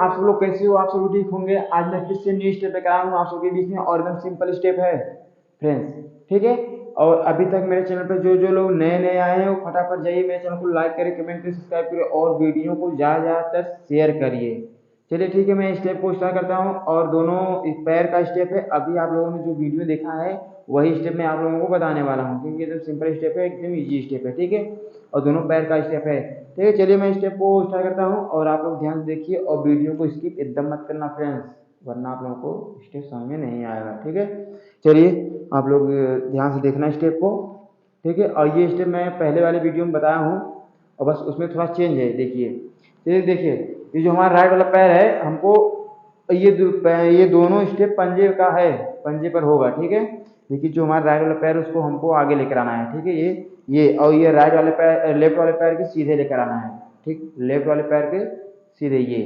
आप सब लोग कैसे हो? आप सब लोग ठीक होंगे। आज मैं फिर से न्यू स्टेप लेकर आया हूँ आप सबके बीच में और एकदम सिंपल स्टेप है फ्रेंड्स, ठीक है। और अभी तक मेरे चैनल पर जो जो लोग नए नए आए हैं वो फटाफट जाइए मेरे चैनल को लाइक करें, कमेंट करें, सब्सक्राइब करें और वीडियो को ज़्यादा तक शेयर करिए। चलिए ठीक है, मैं स्टेप को स्टार्ट करता हूँ और दोनों पैर का स्टेप है। अभी आप लोगों ने जो वीडियो देखा है वही स्टेप मैं आप लोगों को बताने वाला हूँ, क्योंकि एकदम सिंपल स्टेप है, एकदम इजी स्टेप है, ठीक है। और दोनों पैर का स्टेप है, ठीक है। चलिए मैं स्टेप को स्टार्ट करता हूँ और आप लोग ध्यान से देखिए और वीडियो को स्किप एकदम मत करना फ्रेंड्स, वरना आप लोगों को स्टेप समझ में नहीं आएगा, ठीक है। चलिए आप लोग ध्यान से देखना स्टेप को, ठीक है। और ये स्टेप मैं पहले वाले वीडियो में बताया हूँ और बस उसमें थोड़ा चेंज है, देखिए। चलिए देखिए, ये जो हमारा राइट वाला पैर है हमको ये दोनों स्टेप पंजे का है, पंजे पर होगा, ठीक है। देखिए जो हमारा राइट वाला पैर उसको हमको आगे लेकर आना है, ठीक है। ये और ये राइट वाले पैर लेफ्ट वाले पैर के सीधे लेकर आना है, ठीक। लेफ्ट वाले पैर के सीधे ये,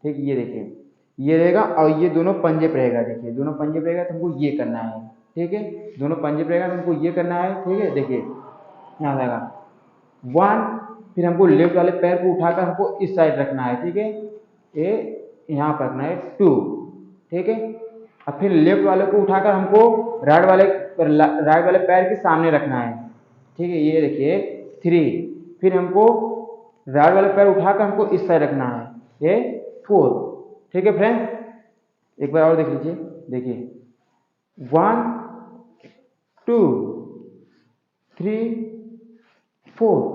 ठीक। ये देखिए ये रहेगा और ये दोनों पंजे पर रहेगा, देखिए दोनों पंजे पर रहेगा तो हमको ये करना है, ठीक है। दोनों पंजे पर रहेगा तो हमको ये करना है, ठीक है। देखिए यहाँ रहेगा 1, फिर हमको लेफ्ट वाले पैर को उठाकर हमको इस साइड रखना है, ठीक है। ये यहाँ पर रखना है 2, ठीक है। और फिर लेफ्ट वाले को उठाकर हमको राइट वाले पैर के सामने रखना है, ठीक है। ये देखिए 3, फिर हमको राइट वाले पैर उठाकर हमको इस साइड रखना है, ये 4, ठीक है फ्रेंड्स। एक बार और देख लीजिए, देखिए 1 2 3 4।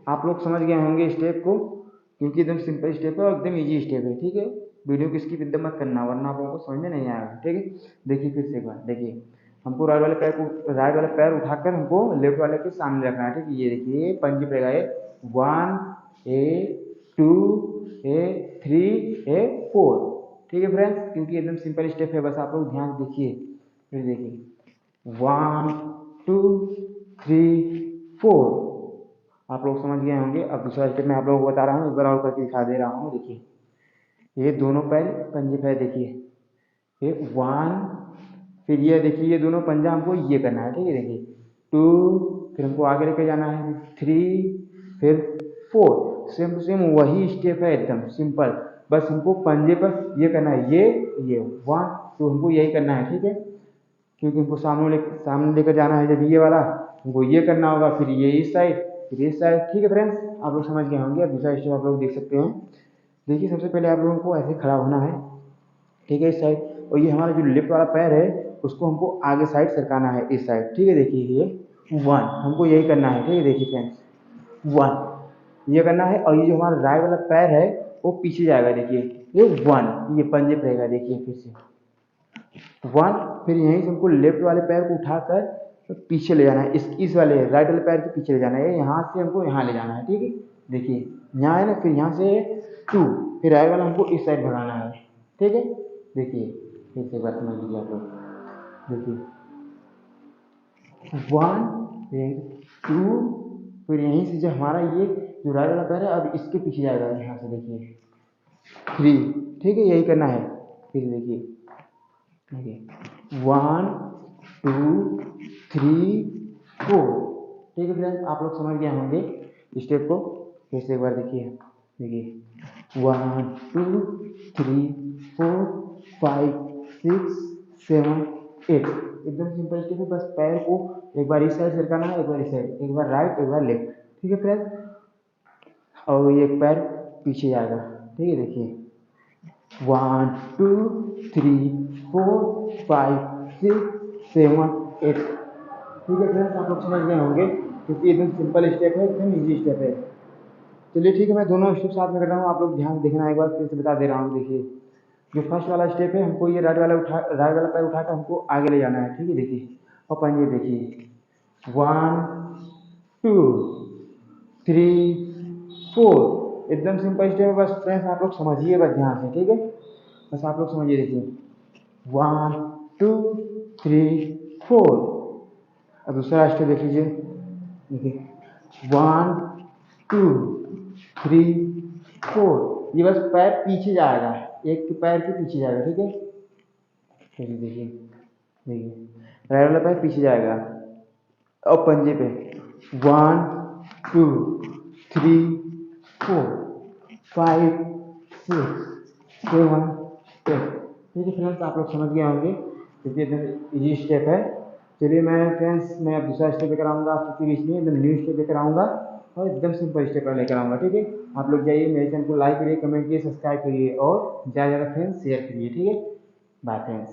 आप लोग समझ गए होंगे स्टेप को, क्योंकि एकदम सिंपल स्टेप है और एकदम इजी स्टेप है, ठीक है। वीडियो को स्किप एकदम मत करना, वरना आप लोगों को समझ में नहीं आएगा, ठीक है। देखिए फिर से एक बार देखिए, हमको राइट वाले पैर उठाकर हमको लेफ्ट वाले के सामने रखना है, ठीक है। ये देखिए पंजे पड़ेगा, ये 1 ए 2 ए 3 ए 4, ठीक है फ्रेंड्स। क्योंकि एकदम सिंपल स्टेप है, बस आप लोग ध्यान से देखिए। फिर देखिए 1 2 3 4, आप लोग समझ गए होंगे। अब दूसरा स्टेप मैं आप लोगों को बता रहा हूँ, एक बार और करके दिखा दे रहा हूँ। देखिए ये दोनों पैर पंजे पैर, देखिए ये 1, फिर ये देखिए ये दोनों पंजा हमको ये करना है, ठीक है। देखिए 2, फिर हमको आगे लेके जाना है 3, फिर 4। सेम टू सेम वही स्टेप है, एकदम सिंपल। बस हमको पंजे पर ये करना है, ये 1 2 हमको यही करना है, ठीक है। क्योंकि हमको सामने लेकर जाना है जब ये वाला, हमको ये करना होगा, फिर ये इस साइड, फिर इस साइड, ठीक है फ्रेंड्स। आप लोग समझ गए होंगे। अब दूसरा स्टेप आप लोग देख सकते हैं। देखिए सबसे पहले आप लोगों को ऐसे खड़ा होना है, ठीक है, इस साइड। और ये हमारा जो लेफ्ट वाला पैर है उसको हमको आगे साइड सरकाना है, इस साइड, ठीक है। देखिए ये 1 हमको यही करना है, ठीक है। देखिए फ्रेंड्स 1 ये करना है, और ये जो हमारा राइट वाला पैर है वो पीछे जाएगा, देखिए ये 1 ये पंजे पर रहेगा, देखिए फिर से 1। फिर यहीं से हमको लेफ्ट वाले पैर को उठाकर तो पीछे ले जाना है, इस वाले राइट वाले पैर के पीछे ले जाना है, यहाँ से हमको यहाँ ले जाना है, ठीक है। देखिए यहाँ है ना, फिर यहाँ से 2, फिर राइट वाला हमको इस साइड भगाना है, ठीक है। देखिए फिर से बात समझ लीजिए आप लोग। देखिए 1 2, फिर यहीं से जो हमारा ये जो राइट वाला पैर है अब इसके पीछे जाएगा, यहाँ से देखिए 3, ठीक है। यही करना है। फिर देखिए 1 2 3 4, ठीक है फ्रेंड्स। आप लोग समझ गए होंगे स्टेप को। फिर से एक बार देखिए 1 2 3 4 5 6 7 8, एकदम सिंपल स्टेप है। बस पैर को एक बार इस साइड सरकाना है, एक बार इस साइड, एक बार राइट एक बार लेफ्ट, ठीक है फ्रेंड्स। और ये एक पैर पीछे जाएगा, ठीक है। देखिए 1 2 3 4 5 6 7 8, ठीक है फ्रेंड्स। आप लोग समझ गए होंगे, क्योंकि एकदम सिंपल स्टेप है, एकदम इजी स्टेप है। चलिए ठीक है, मैं दोनों स्टेप साथ में कर रहा हूँ, आप लोग ध्यान से देखना, एक बार फिर से बता दे रहा हूँ। देखिए जो फर्स्ट वाला स्टेप है, हमको ये राइट वाला पैर उठाकर हमको आगे ले जाना है, ठीक है। देखिए और पंजे देखिए 1 2 3 4, एकदम सिंपल स्टेप है। बस फ्रेंड्स आप लोग समझिए बस ध्यान से, ठीक है। बस आप लोग समझिए। देखिए 1 2 3 4। अब दूसरा स्टेप देख लीजिए। देखिए 1 2 3 4, ये बस पैर पीछे जाएगा, एक पैर के पीछे जाएगा, ठीक है। चलिए देखिए राइट वाला पैर पीछे जाएगा और पंजे पे 1 2 3 4 5 6 स्टेप 1 स्टेप। ठीक है फ्रेंड्स, आप लोग समझ गए होंगे क्योंकि एकदम इजी स्टेप है। चलिए मैं फ्रेंड्स मैं अब दूसरा स्टेप लेकर आऊँगा आपके बीच में, एकदम न्यू स्टेप लेकर आऊँगा और एकदम सिंपल स्टेप लेकर आऊँगा। ठीक है, आप लोग जाइए मेरे चैनल को लाइक करिए, कमेंट करिए, सब्सक्राइब करिए और ज़्यादा से ज़्यादा फ्रेंड्स शेयर करिए। ठीक है, बाय फ्रेंड्स।